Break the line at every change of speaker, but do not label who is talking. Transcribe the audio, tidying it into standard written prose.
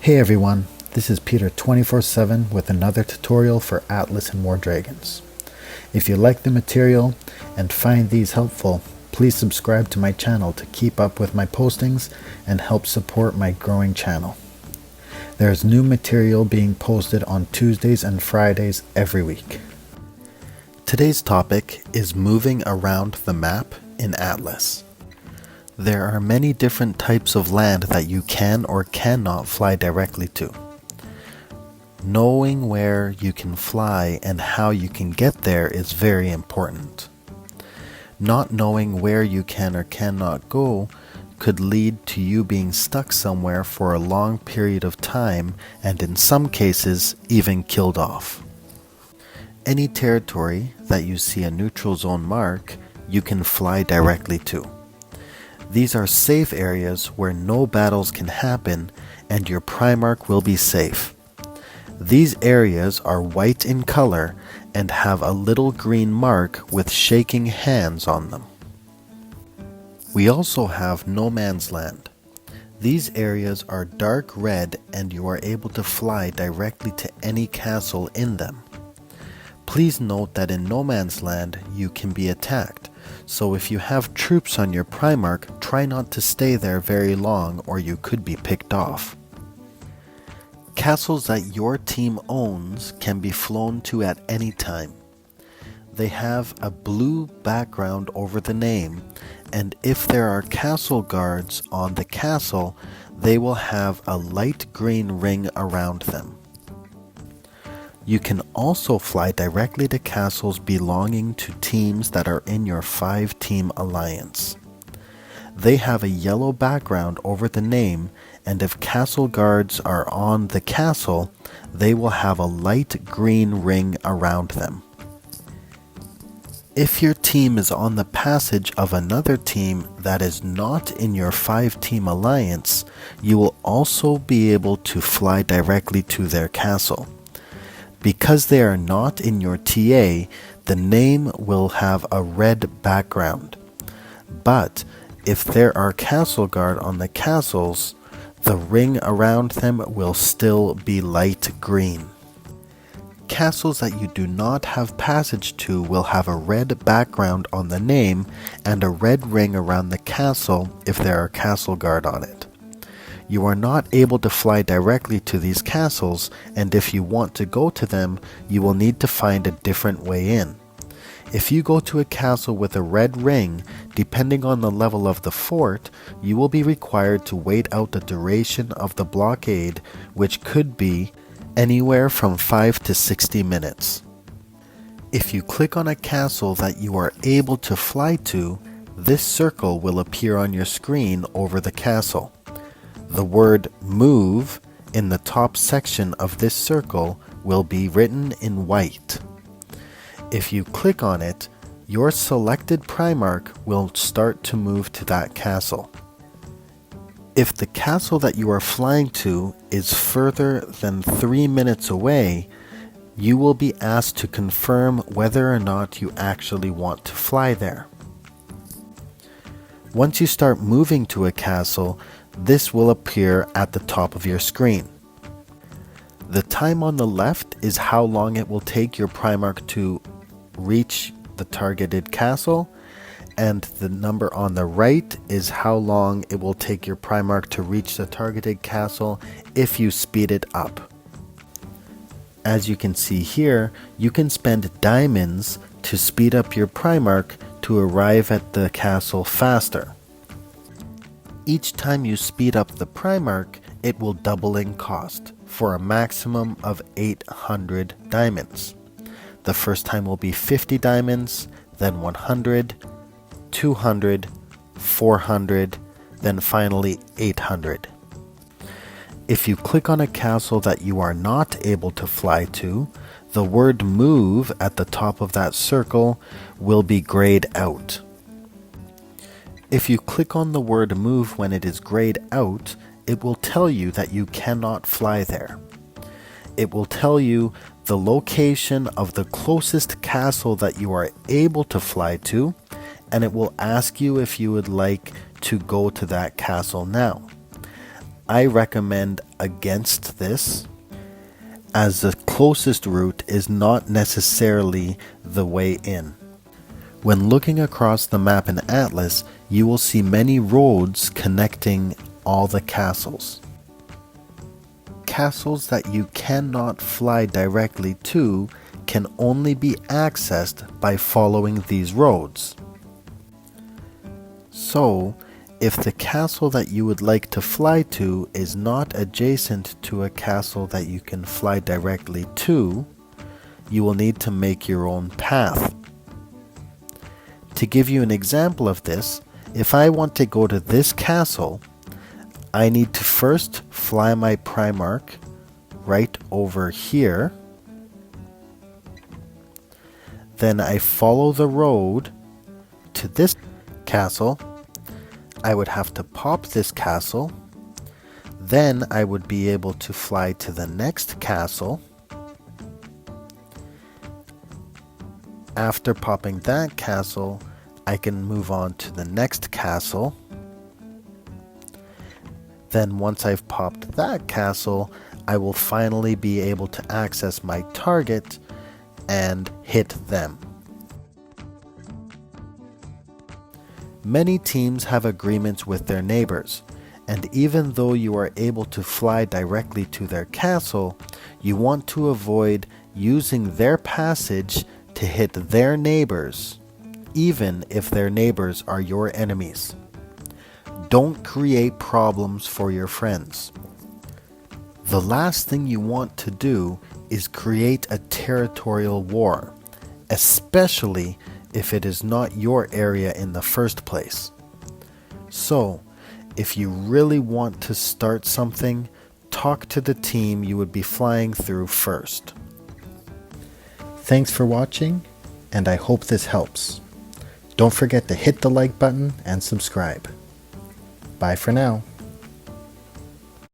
Hey everyone, this is Peter 24/7 with another tutorial for Atlas and War Dragons. If you like the material and find these helpful, please subscribe to my channel to keep up with my postings and help support my growing channel. There's new material being posted on Tuesdays and Fridays every week. Today's topic is moving around the map in Atlas. There are many different types of land that you can or cannot fly directly to. Knowing where you can fly and how you can get there is very important. Not knowing where you can or cannot go could lead to you being stuck somewhere for a long period of time and in some cases even killed off. Any territory that you see a neutral zone mark, you can fly directly to. These are safe areas where no battles can happen and your Primarch will be safe. These areas are white in color and have a little green mark with shaking hands on them. We also have no man's land. These areas are dark red and you are able to fly directly to any castle in them. Please note that in no man's land you can be attacked. So if you have troops on your Primarch, try not to stay there very long or you could be picked off. Castles that your team owns can be flown to at any time. They have a blue background over the name, and if there are castle guards on the castle, they will have a light green ring around them. You can also fly directly to castles belonging to teams that are in your 5-team alliance. They have a yellow background over the name, and if castle guards are on the castle, they will have a light green ring around them. If your team is on the passage of another team that is not in your 5-team alliance, you will also be able to fly directly to their castle. Because they are not in your TA, the name will have a red background. But if there are castle guard on the castles, the ring around them will still be light green. Castles that you do not have passage to will have a red background on the name and a red ring around the castle if there are castle guard on it. You are not able to fly directly to these castles, and if you want to go to them, you will need to find a different way in. If you go to a castle with a red ring, depending on the level of the fort, you will be required to wait out the duration of the blockade, which could be anywhere from 5 to 60 minutes. If you click on a castle that you are able to fly to, this circle will appear on your screen over the castle. The word move in the top section of this circle will be written in white. If you click on it, your selected Primarch will start to move to that castle. If the castle that you are flying to is further than 3 minutes away, you will be asked to confirm whether or not you actually want to fly there. Once you start moving to a castle, this will appear at the top of your screen. The time on the left is how long it will take your Primarch to reach the targeted castle, and the number on the right is how long it will take your Primarch to reach the targeted castle if you speed it up. As you can see here, you can spend diamonds to speed up your Primarch to arrive at the castle faster. Each time you speed up the Primarch, it will double in cost for a maximum of 800 diamonds. The first time will be 50 diamonds, then 100, 200, 400, then finally 800. If you click on a castle that you are not able to fly to, the word move at the top of that circle will be grayed out. If you click on the word move when it is grayed out, it will tell you that you cannot fly there. It will tell you the location of the closest castle that you are able to fly to, and it will ask you if you would like to go to that castle now. I recommend against this, as the closest route is not necessarily the way in. When looking across the map in Atlas, you will see many roads connecting all the castles. Castles that you cannot fly directly to can only be accessed by following these roads. So, if the castle that you would like to fly to is not adjacent to a castle that you can fly directly to, you will need to make your own path. To give you an example of this, if I want to go to this castle, I need to first fly my Primarch right over here. Then I follow the road to this castle. I would have to pop this castle. Then I would be able to fly to the next castle. After popping that castle, I can move on to the next castle. Then once I've popped that castle, I will finally be able to access my target and hit them. Many teams have agreements with their neighbors, and even though you are able to fly directly to their castle, you want to avoid using their passage to hit their neighbors, even if their neighbors are your enemies. Don't create problems for your friends. The last thing you want to do is create a territorial war, especially if it is not your area in the first place. So, if you really want to start something, talk to the team you would be flying through first. Thanks for watching, and I hope this helps. Don't forget to hit the like button and subscribe. Bye for now.